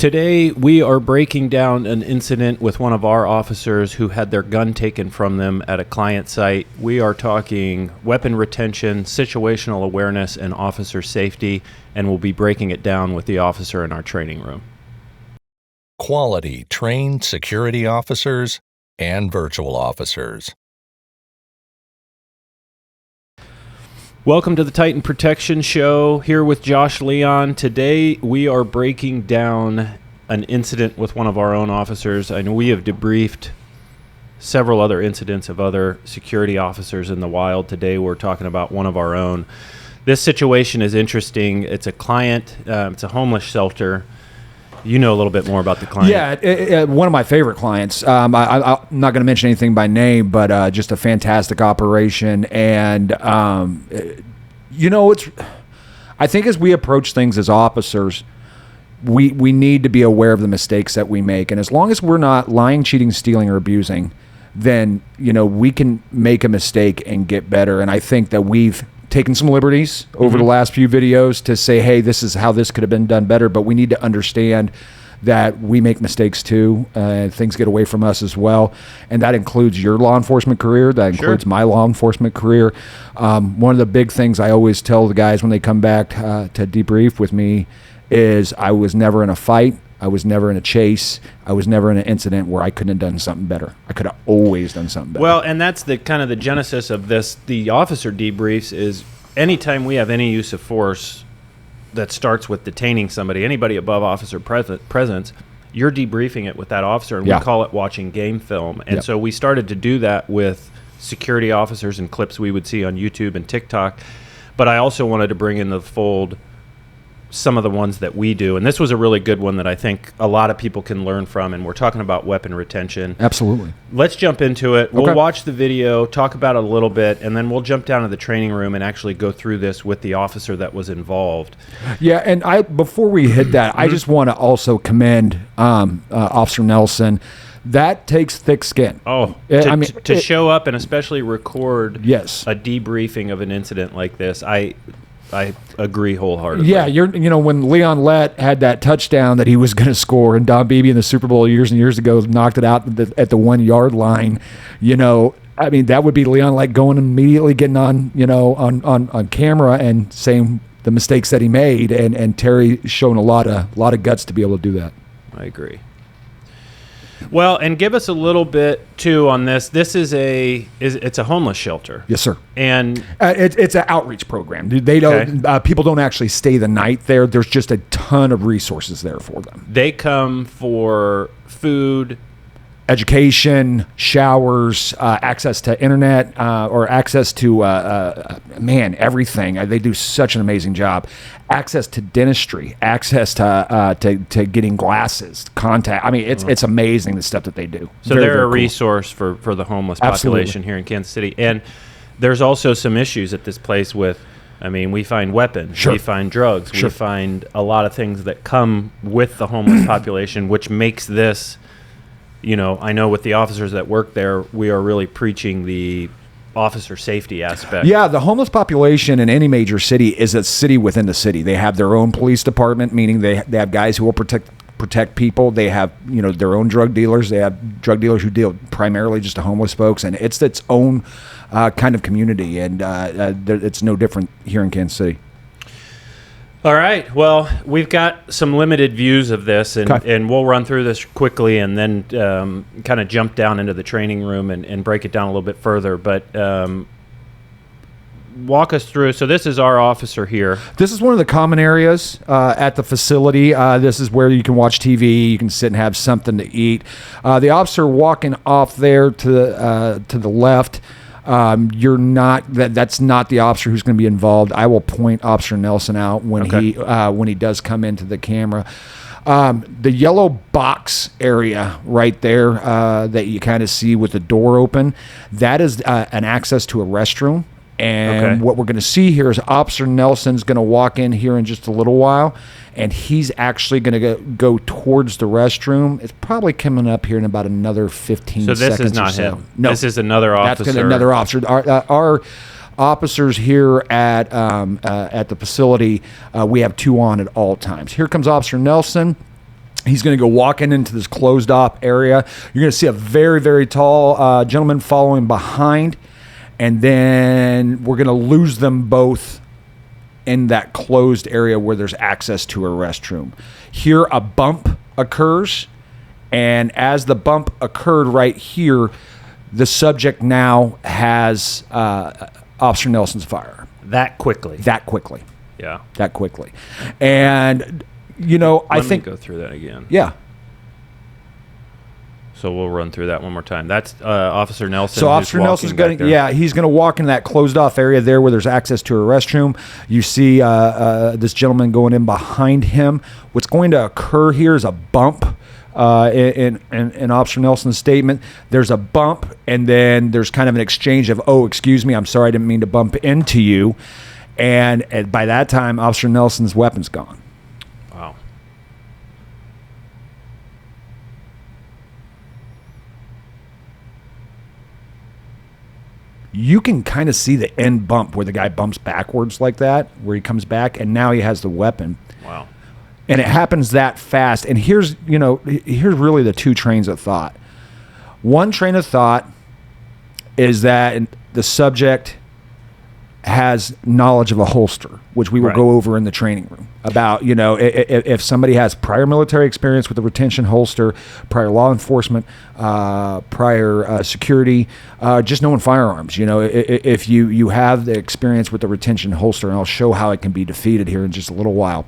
Today, we are breaking down an incident with one of our officers who had their gun taken from them at a client site. We are talking weapon retention, situational awareness, and officer safety, and we'll be breaking it down with the officer in our training room. Quality trained security officers and virtual officers. Welcome to the Titan Protection Show, here with Josh Leon. Today we are breaking down an incident with one of our own officers. I know we have debriefed several other incidents of other security officers in the wild. Today we're talking about one of our own. This situation is interesting. It's a client, it's a homeless shelter. You know a little bit more about the client. Yeah, one of my favorite clients. I'm not going to mention anything by name, but just a fantastic operation. And, I think as we approach things as officers, we need to be aware of the mistakes that we make. And as long as we're not lying, cheating, stealing, or abusing, then, we can make a mistake and get better. And I think that we've taken some liberties over the last few videos to say, hey, this is how this could have been done better, but we need to understand that we make mistakes too. Things get away from us as well, and that includes your law enforcement career. That includes my law enforcement career. One of the big things I always tell the guys when they come back to debrief with me is I was never in a fight. I was never in a chase. I was never in an incident where I couldn't have done something better. I could have always done something better. Well, and that's the kind of the genesis of this. The officer debriefs is anytime we have any use of force that starts with detaining somebody, anybody above officer presence, you're debriefing it with that officer, and we call it watching game film. And so we started to do that with security officers and clips we would see on YouTube and TikTok. But I also wanted to bring in the fold some of the ones that we do, and this was a really good one that I think a lot of people can learn from, and we're talking about weapon retention. Absolutely. Let's jump into it. We'll watch the video, talk about it a little bit, and then we'll jump down to the training room and actually go through this with the officer that was involved. Yeah, and before we hit that, I just want to also commend Officer Nelson. That takes thick skin. To show up and especially record a debriefing of an incident like this, I agree wholeheartedly. Yeah, when Leon Lett had that touchdown that he was going to score, and Don Beebe in the Super Bowl years and years ago knocked it out at the 1 yard line, that would be Leon Lett going immediately getting on, on camera and saying the mistakes that he made, and Terry showing a lot of guts to be able to do that. I agree. Well, and give us a little bit too on this. This is it's a homeless shelter. Yes, sir. And it's an outreach program. They don't people don't actually stay the night there. There's just a ton of resources there for them. They come for food, education, showers, access to internet, or access to everything. They do such an amazing job. Access to dentistry, access to getting glasses, contact. It's amazing the stuff that they do. So they're a resource for the homeless population here in Kansas City. And there's also some issues at this place with, we find weapons, we find drugs, we find a lot of things that come with the homeless population, which makes this, I know with the officers that work there, we are really preaching the officer safety aspect. Yeah, the homeless population in any major city is a city within the city. They have their own police department, meaning they have guys who will protect people. They have their own drug dealers. They have drug dealers who deal primarily just to homeless folks, and it's its own kind of community. And it's no different here in Kansas City. All right. Well, we've got some limited views of this, and we'll run through this quickly and then kind of jump down into the training room and break it down a little bit further. But walk us through. So this is our officer here. This is one of the common areas at the facility. This is where you can watch TV. You can sit and have something to eat. The officer walking off there to the left. You're not that's not the officer who's going to be involved. I will point Officer Nelson out when he does come into the camera. The yellow box area right there that you kind of see with the door open, that is an access to a restroom. And what we're going to see here is Officer Nelson's going to walk in here in just a little while, and he's actually going to go towards the restroom. It's probably coming up here in about another 15 seconds. So this is not him. No, this is another officer. That's another officer. Our officers here at the facility, we have two on at all times. Here comes Officer Nelson. He's going to go walking into this closed off area. You're going to see a very, very tall gentleman following behind. And then we're going to lose them both in that closed area where there's access to a restroom. Here, a bump occurs. And as the bump occurred right here, the subject now has Officer Nelson's firearm. That quickly. Yeah. That quickly. And, you know, I think... Let me go through that again. Yeah. So we'll run through that one more time. That's Officer Nelson. So Officer Nelson's going to, he's going to walk in that closed off area there where there's access to a restroom. You see this gentleman going in behind him. What's going to occur here is a bump. In Officer Nelson's statement, there's a bump, and then there's kind of an exchange of, "Oh, excuse me, I'm sorry, I didn't mean to bump into you." And by that time, Officer Nelson's weapon's gone. Wow. You can kind of see the end bump where the guy bumps backwards like that, where he comes back, and now he has the weapon. Wow. And it happens that fast. And here's really the two trains of thought. One train of thought is that the subject has knowledge of a holster, which we will go over in the training room about, you know, if somebody has prior military experience with a retention holster, prior law enforcement, prior security, just knowing firearms, you know, if you have the experience with the retention holster, and I'll show how it can be defeated here in just a little while.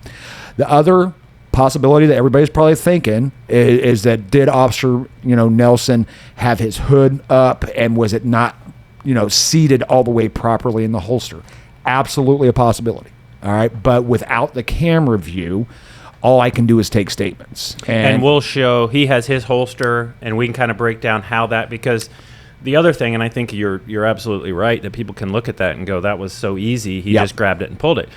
The other possibility that everybody's probably thinking is that did Officer, Nelson have his hood up, and was it not, seated all the way properly in the holster? Absolutely a possibility. All right. But without the camera view, all I can do is take statements. And we'll show he has his holster, and we can kind of break down how that, because the other thing, and I think you're absolutely right, that people can look at that and go, that was so easy. He just grabbed it and pulled it.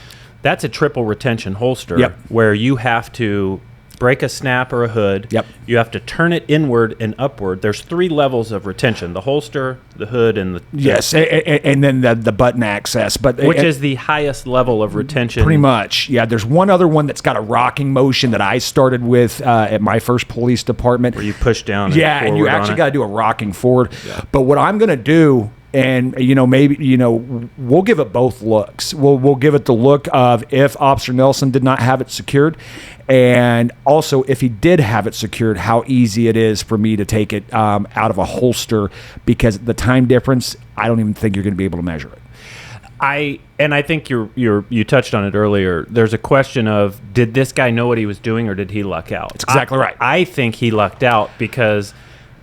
That's a triple retention holster where you have to break a snap or a hood. You have to turn it inward and upward. There's 3 levels of retention: the holster, the hood, and the and then the button access, which is the highest level of retention. Pretty much, yeah. There's one other one that's got a rocking motion that I started with at my first police department, where you push down. And you actually got to do a rocking forward. But what I'm going to do, and maybe we'll give it both looks. We'll give it the look of if Officer Nelson did not have it secured, and also if he did have it secured, how easy it is for me to take it out of a holster, because the time difference, I don't even think you're going to be able to measure it. I think you touched on it earlier. There's a question of, did this guy know what he was doing, or did he luck out? That's exactly right. I think he lucked out, because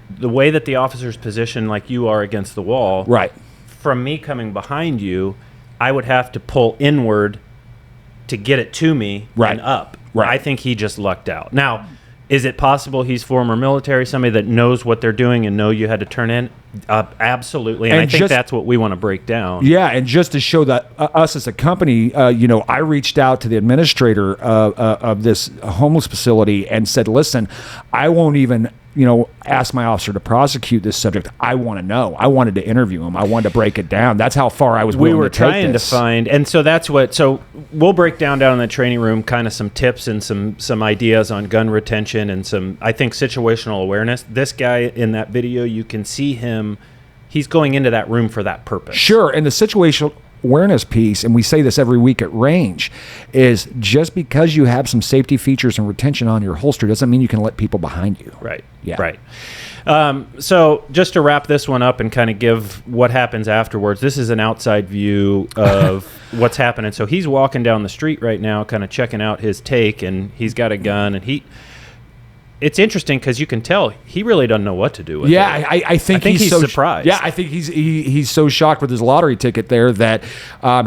the way that the officer's positioned, like you are against the wall, from me coming behind you, I would have to pull inward to get it to me and up. I think he just lucked out. Now, is it possible he's former military, somebody that knows what they're doing and know you had to turn in? Absolutely, and I think that's what we want to break down. Yeah, and just to show that us as a company, I reached out to the administrator of this homeless facility and said, listen, I won't even ask my officer to prosecute this subject. I want to know. I wanted to interview him. I wanted to break it down. That's how far I was willing to take this. We were trying to find, and so that's what, so we'll break down in the training room kind of some tips and some ideas on gun retention and some, I think, situational awareness. This guy in that video, you can see him, he's going into that room for that purpose. Sure, and the situational awareness piece, and we say this every week at range, is just because you have some safety features and retention on your holster doesn't mean you can let people behind you. Right. So just to wrap this one up and kind of give what happens afterwards, this is an outside view of what's happening. So he's walking down the street right now, kind of checking out his take, and he's got a gun, and it's interesting because you can tell he really doesn't know what to do with it. I think he's so surprised. I think he's so shocked with his lottery ticket there that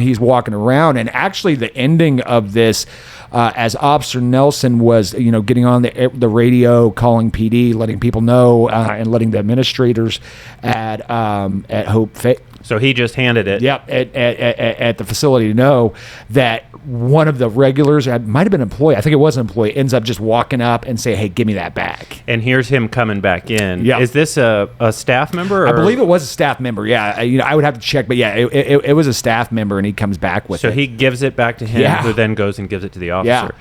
he's walking around. And actually, the ending of this, as Officer Nelson was, getting on the radio, calling PD, letting people know, and letting the administrators at Hope. So he just handed it. At the facility to know that one of the regulars, it might have been an employee, I think it was an employee, ends up just walking up and say, hey, give me that back. And here's him coming back in. Is this a staff member? Or? I believe it was a staff member, I would have to check, but it was a staff member, and he comes back with it. So he gives it back to him, who then goes and gives it to the officer.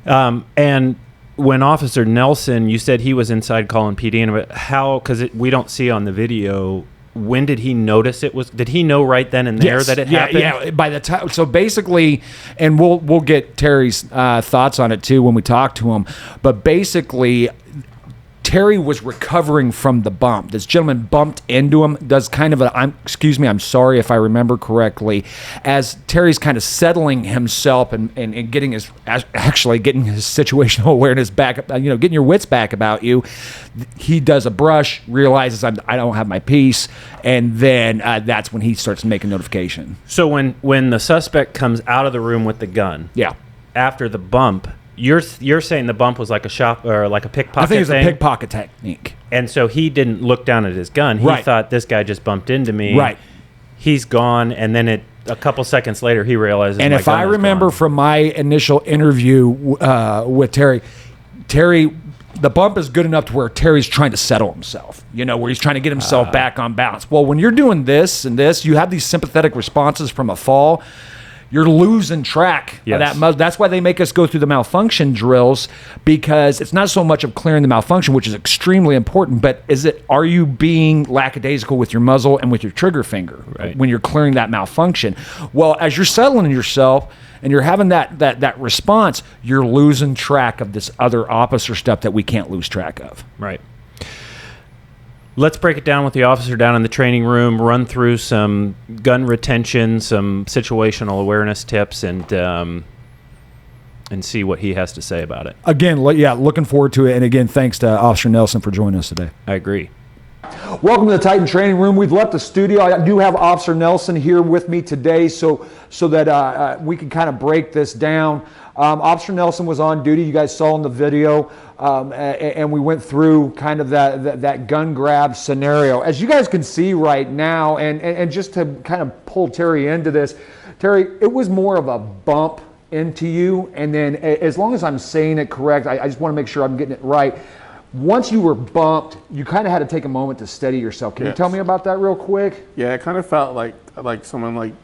And when Officer Nelson, you said he was inside calling PD, and how? Because we don't see on the video. When did he notice it was? Did he know right then and there that it happened? Yeah. By the time, so basically, and we'll get Terry's thoughts on it too when we talk to him. But basically, Terry was recovering from the bump. This gentleman bumped into him. Does kind of excuse me, I'm sorry if I remember correctly. As Terry's kind of settling himself and getting his situational awareness back, getting your wits back about you, he does a brush, realizes I don't have my piece, and then that's when he starts making notification. So when the suspect comes out of the room with the gun, after the bump. You're saying the bump was like a shop or like a pickpocket I think it's thing? a pickpocket technique. And so he didn't look down at his gun. He thought this guy just bumped into me. Right. He's gone, and then a couple seconds later he realizes. And if I remember from my initial interview with Terry, the bump is good enough to where Terry's trying to settle himself. Where he's trying to get himself back on balance. Well, when you're doing this and this, you have these sympathetic responses from a fall. You're losing track of that. That's why they make us go through the malfunction drills, because it's not so much of clearing the malfunction, which is extremely important, but are you being lackadaisical with your muzzle and with your trigger finger when you're clearing that malfunction? Well, as you're settling yourself and you're having that response, you're losing track of this other officer stuff that we can't lose track of. Right. Let's break it down with the officer down in the training room, run through some gun retention, some situational awareness tips, and see what he has to say about it. Again, looking forward to it. And again, thanks to Officer Nelson for joining us today. I agree. Welcome to the Titan Training Room. We've left the studio. I do have Officer Nelson here with me today so that we can kind of break this down. Officer Nelson was on duty. You guys saw in the video, and we went through kind of that gun grab scenario. As you guys can see right now, and just to kind of pull Terry into this, Terry, it was more of a bump into you, and then as long as I'm saying it correct, I just want to make sure I'm getting it right. Once you were bumped, you kind of had to take a moment to steady yourself. Can you tell me about that real quick? Yeah, it kind of felt like someone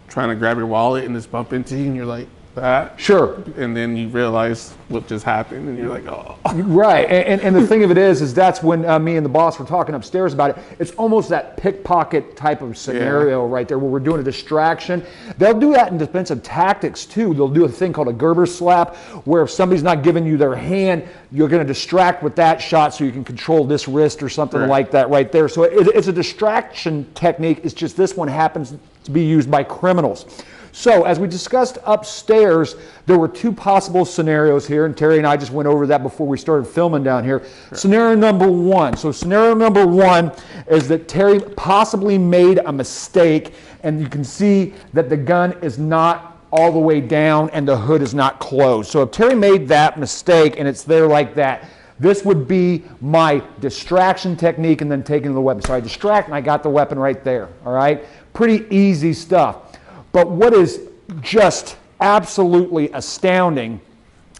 trying to grab your wallet and just bump into you, and you're like that. Sure. And then you realize what just happened, and you're like, oh. Right, and the thing of it is that's when me and the boss were talking upstairs about it. It's almost that pickpocket type of scenario right there where we're doing a distraction. They'll do that in defensive tactics too. They'll do a thing called a Gerber slap, where if somebody's not giving you their hand, you're going to distract with that shot so you can control this wrist or something like that right there. So it's a distraction technique. It's just this one happens to be used by criminals. So as we discussed upstairs, there were two possible scenarios here, and Terry and I just went over that before we started filming down here. Scenario number one. So scenario number one is that Terry possibly made a mistake, and you can see that the gun is not all the way down and the hood is not closed. So if Terry made that mistake and it's there like that, this would be my distraction technique and then taking the weapon. So I distract and I got the weapon right there, all right? Pretty easy stuff. But what is just absolutely astounding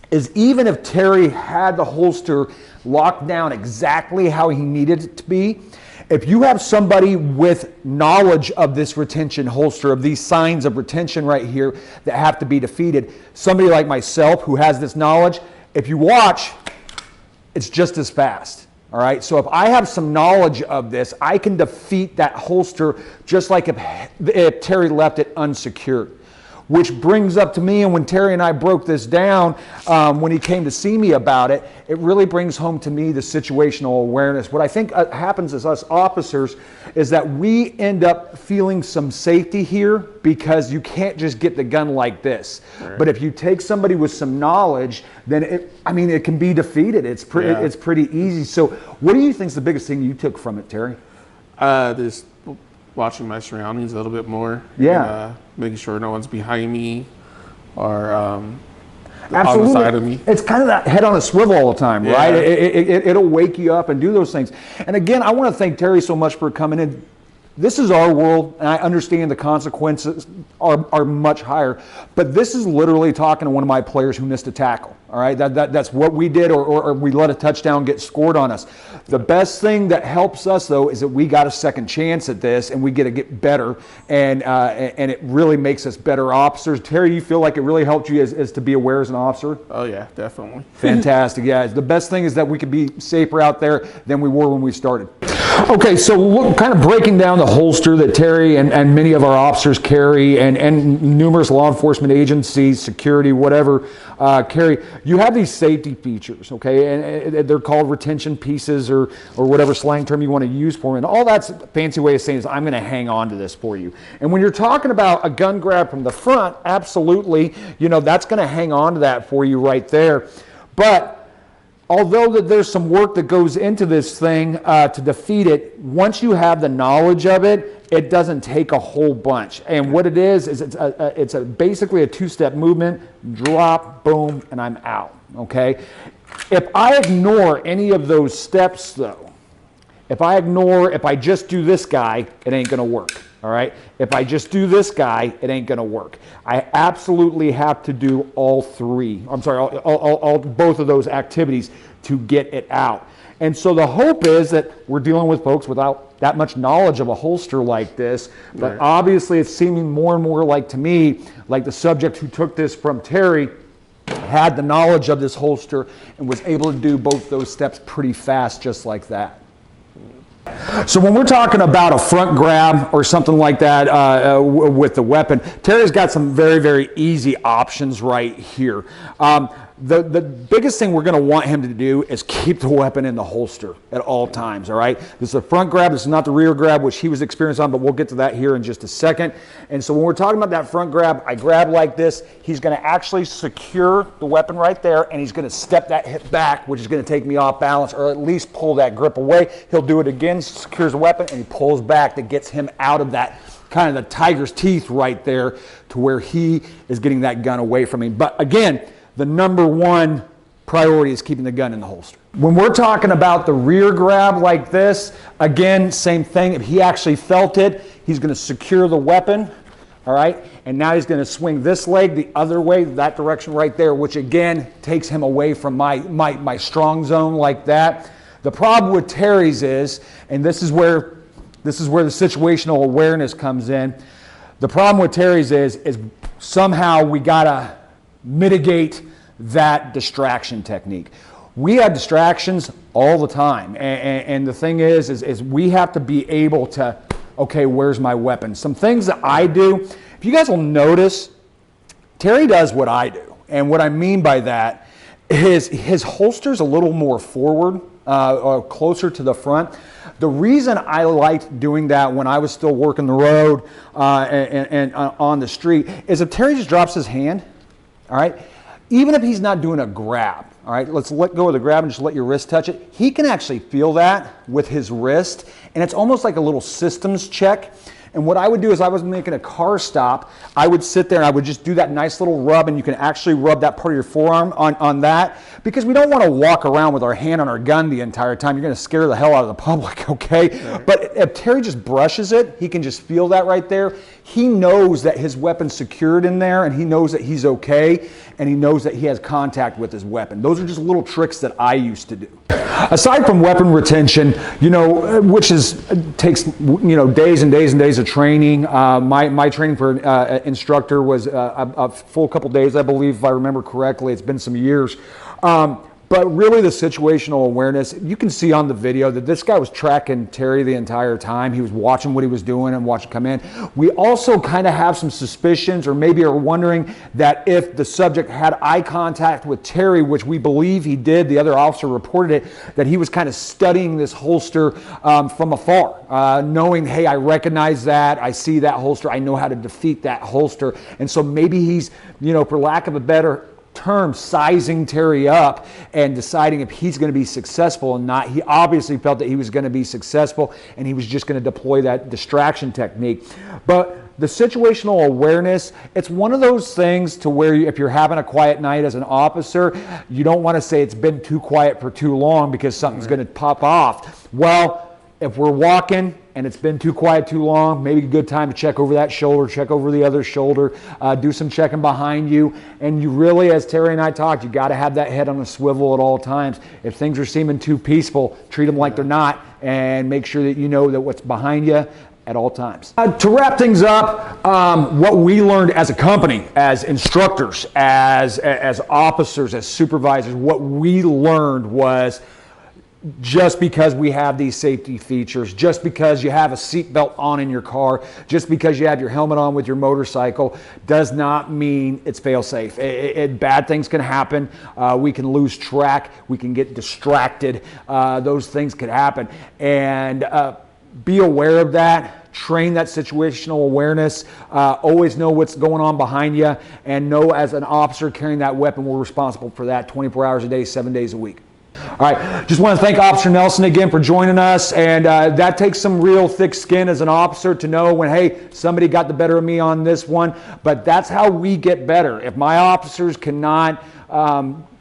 is even if Terry had the holster locked down exactly how he needed it to be, if you have somebody with knowledge of this retention holster, of these signs of retention right here that have to be defeated, somebody like myself who has this knowledge, if you watch, it's just as fast. All right, so if I have some knowledge of this, I can defeat that holster just like if Terry left it unsecured. Which brings up to me, and when Terry and I broke this down, when he came to see me about it, it really brings home to me the situational awareness. What I think happens as us officers is that we end up feeling some safety here because you can't just get the gun like this. Right. But if you take somebody with some knowledge, then it can be defeated. It's pretty easy. So what do you think is the biggest thing you took from it, Terry? Just watching my surroundings a little bit more. Yeah. And, making sure no one's behind me or Absolutely. on the side of me. It's kind of that head on a swivel all the time, right? It'll wake you up and do those things. And again, I want to thank Terry so much for coming in. This is our world, and I understand the consequences are much higher, but this is literally talking to one of my players who missed a tackle. All right, that's what we did, or we let a touchdown get scored on us. The best thing that helps us, though, is that we got a second chance at this, and we get to get better, and it really makes us better officers. Terry, you feel like it really helped you as to be aware as an officer? Oh yeah, definitely. Fantastic. Yeah, the best thing is that we could be safer out there than we were when we started. Okay, so look, kind of breaking down the holster that Terry and many of our officers carry, and numerous law enforcement agencies, security, whatever, carry. You have these safety features, okay, and they're called retention pieces or whatever slang term you want to use for them. And all that's a fancy way of saying is I'm going to hang on to this for you. And when you're talking about a gun grab from the front, absolutely, that's going to hang on to that for you right there. But although that there's some work that goes into this thing to defeat it, once you have the knowledge of it, it doesn't take a whole bunch. And what it is it's basically a two-step movement, drop, boom, and I'm out, okay? If I ignore any of those steps, though, if I just do this guy, it ain't gonna work, all right? If I just do this guy, it ain't gonna work. I absolutely have to do all three. I'm sorry, all both of those activities to get it out. And so the hope is that we're dealing with folks without that much knowledge of a holster like this, but obviously it's seeming more and more like, to me, like the subject who took this from Terry had the knowledge of this holster and was able to do both those steps pretty fast, just like that. So when we're talking about a front grab or something like that with the weapon, Terry's got some very, very easy options right here. The biggest thing we're going to want him to do is keep the weapon in the holster at all times, all right? This is a front grab. This is not the rear grab, which he was experienced on, but we'll get to that here in just a second. And so when we're talking about that front grab, I grab like this. He's going to actually secure the weapon right there, and he's going to step that hip back, which is going to take me off balance, or at least pull that grip away. He'll do it again, secures the weapon, and he pulls back. That gets him out of that kind of the tiger's teeth right there to where he is getting that gun away from him. But again, the number one priority is keeping the gun in the holster. When we're talking about the rear grab like this, again, same thing. If he actually felt it, he's going to secure the weapon, all right? And now he's going to swing this leg the other way, that direction right there, which again takes him away from my strong zone like that. The problem with Terry's is, and this is where the situational awareness comes in, the problem with Terry's is somehow we got to mitigate that distraction technique. We have distractions all the time, and the thing is we have to be able to, okay, where's my weapon? Some things that I do, if you guys will notice, Terry does what I do, and what I mean by that is his holster's a little more forward, or closer to the front. The reason I liked doing that when I was still working the road and on the street is if Terry just drops his hand, all right, even if he's not doing a grab, all right, let's let go of the grab and just let your wrist touch it. He can actually feel that with his wrist, and it's almost like a little systems check. And what I would do is I was making a car stop, I would sit there and I would just do that nice little rub, and you can actually rub that part of your forearm on that, because we don't want to walk around with our hand on our gun the entire time. You're going to scare the hell out of the public, okay? Right. But if Terry just brushes it, he can just feel that right there. He knows that his weapon's secured in there, and he knows that he's okay, and he knows that he has contact with his weapon. Those are just little tricks that I used to do. Aside from weapon retention, which takes days and days and days of training. My training for instructor was a full couple days, I believe, if I remember correctly. It's been some years. But really the situational awareness, you can see on the video that this guy was tracking Terry the entire time. He was watching what he was doing and watching come in. We also kind of have some suspicions, or maybe are wondering that if the subject had eye contact with Terry, which we believe he did, the other officer reported it, that he was kind of studying this holster from afar, knowing, hey, I recognize that, I see that holster, I know how to defeat that holster. And so maybe he's, for lack of a better term, sizing Terry up and deciding if he's going to be successful or not. He obviously felt that he was going to be successful, and he was just going to deploy that distraction technique. But the situational awareness, it's one of those things to where if you're having a quiet night as an officer, you don't want to say it's been too quiet for too long because something's going to pop off. Well, if we're walking and it's been too quiet too long, maybe a good time to check over that shoulder, check over the other shoulder, do some checking behind you. And you really, as Terry and I talked, you got to have that head on a swivel at all times. If things are seeming too peaceful, treat them like they're not, and make sure that you know that what's behind you at all times. To wrap things up, what we learned as a company, as instructors, as officers, as supervisors, what we learned was just because we have these safety features, just because you have a seatbelt on in your car, just because you have your helmet on with your motorcycle, does not mean it's fail-safe. Bad things can happen. We can lose track. We can get distracted. Those things could happen. And be aware of that. Train that situational awareness. Always know what's going on behind you, and know as an officer carrying that weapon, we're responsible for that 24 hours a day, 7 days a week. All right, just want to thank Officer Nelson again for joining us, and that takes some real thick skin as an officer to know when, hey, somebody got the better of me on this one, but that's how we get better. If my officers cannot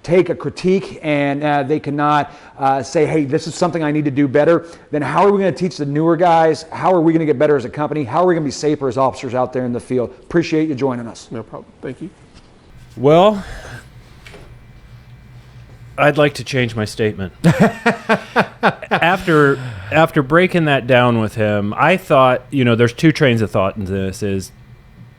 take a critique and they cannot say, hey, this is something I need to do better, then how are we going to teach the newer guys? How are we going to get better as a company? How are we going to be safer as officers out there in the field? Appreciate you joining us. No problem. Thank you. Well, I'd like to change my statement. After breaking that down with him, I thought, there's two trains of thought in this is,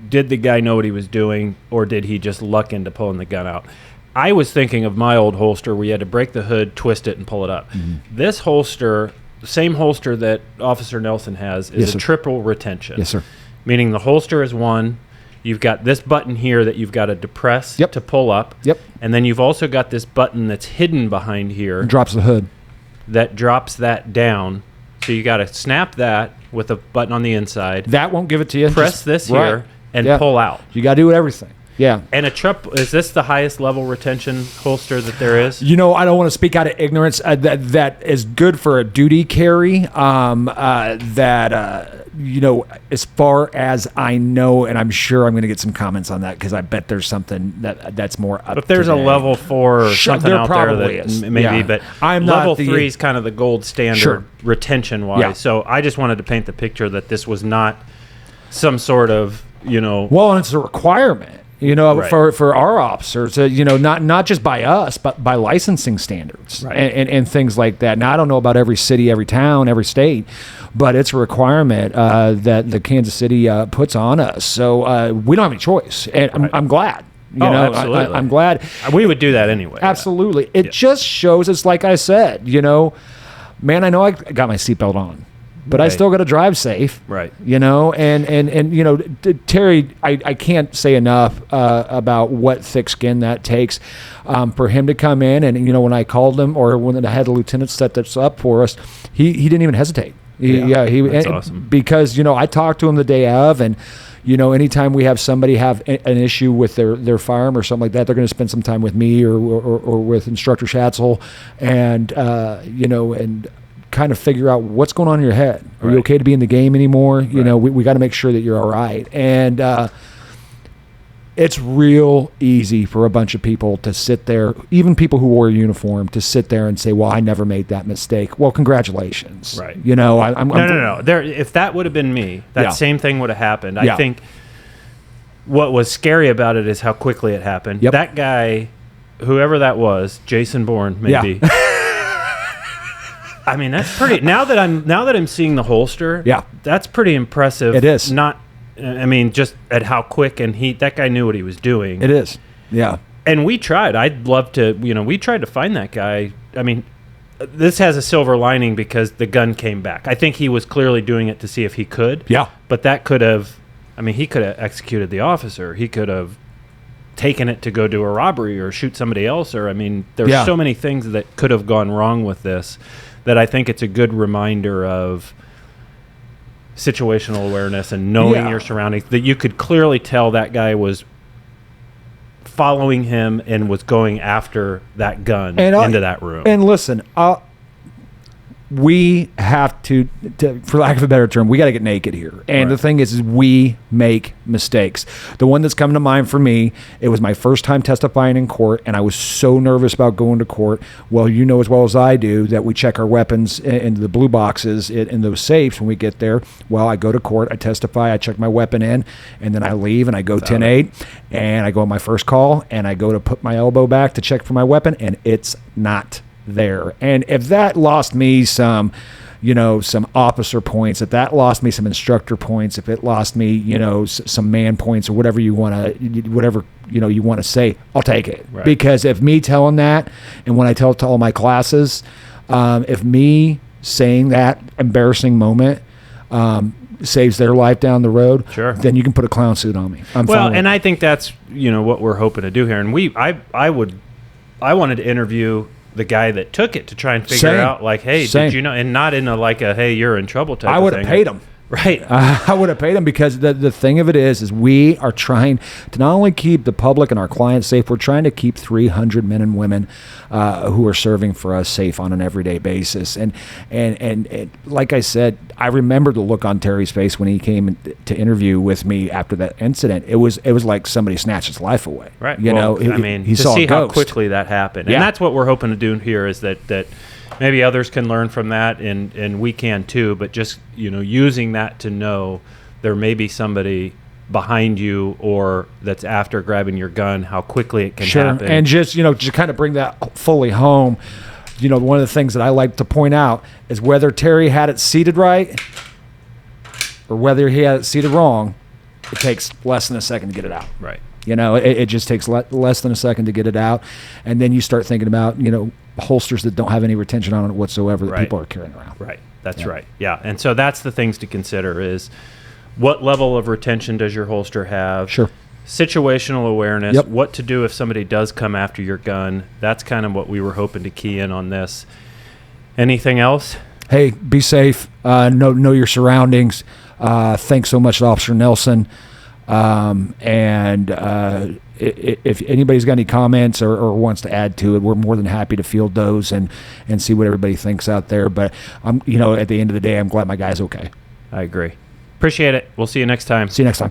did the guy know what he was doing, or did he just luck into pulling the gun out? I was thinking of my old holster where you had to break the hood, twist it, and pull it up. Mm-hmm. This holster, the same holster that Officer Nelson has, is a triple retention. Yes, sir. Meaning the holster is one. You've got this button here that you've got to depress to pull up. Yep. And then you've also got this button that's hidden behind here. It drops the hood. That drops that down. So you got to snap that with a button on the inside. That won't give it to you. Press this here and pull out. You got to do everything. Yeah. And is this the highest level retention holster that there is? I don't want to speak out of ignorance. That is good for a duty carry. As far as I know, and I'm sure I'm going to get some comments on that because I bet there's something that's more up. But there's a level 4 or something there out there that is. maybe, but I'm level 3 is kind of the gold standard retention wise. Yeah. So I just wanted to paint the picture that this was not some sort of Well, and it's a requirement. For our officers, not just by us, but by licensing standards and things like that. Now, I don't know about every city, every town, every state, but it's a requirement that the Kansas City puts on us. So we don't have any choice, and I'm glad. Absolutely. I'm glad. We would do that anyway. Absolutely. It just shows, it's like I said, man, I know I got my seatbelt on. But I still got to drive safe, right? And Terry, I can't say enough about what thick skin that takes for him to come in. And when I called him, or when I had the lieutenant set this up for us, he didn't even hesitate. That's awesome. Because I talked to him the day of, and anytime we have somebody have an issue with their firearm or something like that, they're going to spend some time with me or with Instructor Schatzel, and and kind of figure out what's going on in your head. Are you okay to be in the game anymore? We got to make sure that you're all right. And it's real easy for a bunch of people to sit there, even people who wore a uniform, to sit there and say, well, I never made that mistake. Well, congratulations. Right. No. If that would have been me, that same thing would have happened. Yeah. I think what was scary about it is how quickly it happened. Yep. That guy, whoever that was, Jason Bourne, maybe. Yeah. I mean, that's pretty. Now that I'm seeing the holster, that's pretty impressive. It is. Just at how quick that guy knew what he was doing. It is. Yeah. And we tried. I'd love to. We tried to find that guy. I mean, this has a silver lining because the gun came back. I think he was clearly doing it to see if he could. Yeah. But that could have. He could have executed the officer. He could have taken it to go do a robbery or shoot somebody else. Or there's so many things that could have gone wrong with this, that I think it's a good reminder of situational awareness and knowing your surroundings, that you could clearly tell that guy was following him and was going after that gun into that room. And listen, we have to, for lack of a better term, we got to get naked here. And the thing is we make mistakes. The one that's coming to mind for me, it was my first time testifying in court, and I was so nervous about going to court. Well, you know as well as I do that we check our weapons in the blue boxes in those safes when we get there. Well, I go to court, I testify, I check my weapon in, and then I leave and I go 10-8, and I go on my first call, and I go to put my elbow back to check for my weapon, and it's not there. And if that lost me some officer points, if that lost me some instructor points, if it lost me, some man points or whatever you want to say, I'll take it. Right. Because if me telling that, and when I tell it to all my classes, if me saying that embarrassing moment saves their life down the road, sure, then you can put a clown suit on me. And I think that's what we're hoping to do here. And I wanted to interview the guy that took it to try and figure out, like, hey, did you know? And not in a hey, you're in trouble type of thing. I would have paid him. Right. I would have paid him, because the thing of it is we are trying to not only keep the public and our clients safe, we're trying to keep 300 men and women who are serving for us safe on an everyday basis. And like I said, I remember the look on Terry's face when he came to interview with me after that incident. It was like somebody snatched his life away. Right. He to saw see a ghost. how quickly that happened. And that's what we're hoping to do here, is that maybe others can learn from that, and we can too, but just using that to know there may be somebody behind you or that's after grabbing your gun, how quickly it can happen. And just kind of bring that fully home. One of the things that I like to point out is whether Terry had it seated right or whether he had it seated wrong, it takes less than a second to get it out. Right. It just takes less than a second to get it out. And then you start thinking about, holsters that don't have any retention on it whatsoever that people are carrying around. Right. That's right. Yeah. And so that's the things to consider is what level of retention does your holster have? Sure. Situational awareness, what to do if somebody does come after your gun. That's kind of what we were hoping to key in on this. Anything else? Hey, be safe. Know your surroundings. Thanks so much to Officer Nelson. If anybody's got any comments or wants to add to it, we're more than happy to field those and see what everybody thinks out there. But at the end of the day, I'm glad my guy's okay. I agree. Appreciate it. We'll see you next time. See you next time.